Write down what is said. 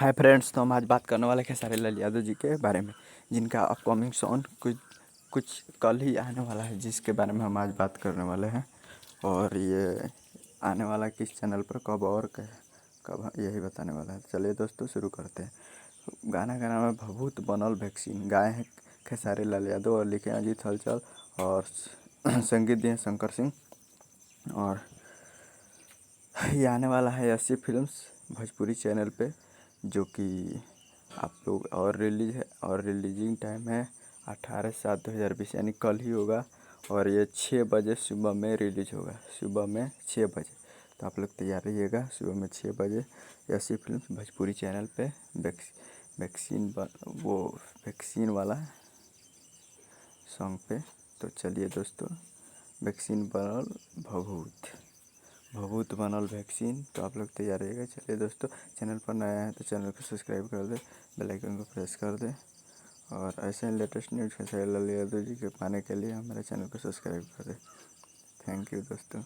Hi friends, तो हम आज बात करने वाले खेसारी लाल यादव जी के बारे में, जिनका अपकमिंग सॉन्ग कुछ कुछ कल ही आने वाला है, जिसके बारे में हम आज बात करने वाले हैं। और ये आने वाला किस चैनल पर, कब और कब, यही बताने वाला है। चलिए दोस्तों, शुरू करते हैं। गाना का नाम है भभूत बनल वैक्सीन। गाए हैं खेसारी लाल यादव और लिखे हैं अजीत हलचल, और संगीत दिए शंकर सिंह। और ये आने वाला है अस्सी फिल्म्स भोजपुरी चैनल पे, जो कि आप लोग, और रिलीज है, और रिलीजिंग टाइम है 18/7/2020, यानी कल ही होगा। और ये 6 बजे सुबह में रिलीज होगा, सुबह में 6 बजे। तो आप लोग तैयार रहिएगा, सुबह में 6 बजे ऐसी फिल्म भोजपुरी चैनल पे वो वैक्सीन वाला सॉन्ग पे। तो चलिए दोस्तों, वैक्सीन बनल भभूत बनल वैक्सीन। तो आप लोग तैयार रहिएगा। चलिए दोस्तों, चैनल पर नया है तो चैनल को सब्सक्राइब कर दे, बेल आइकन को प्रेस कर दे, और ऐसे लेटेस्ट न्यूज़ खेसारी लाल यादव जी के पाने के लिए हमारे चैनल को सब्सक्राइब कर दे। थैंक यू दोस्तों।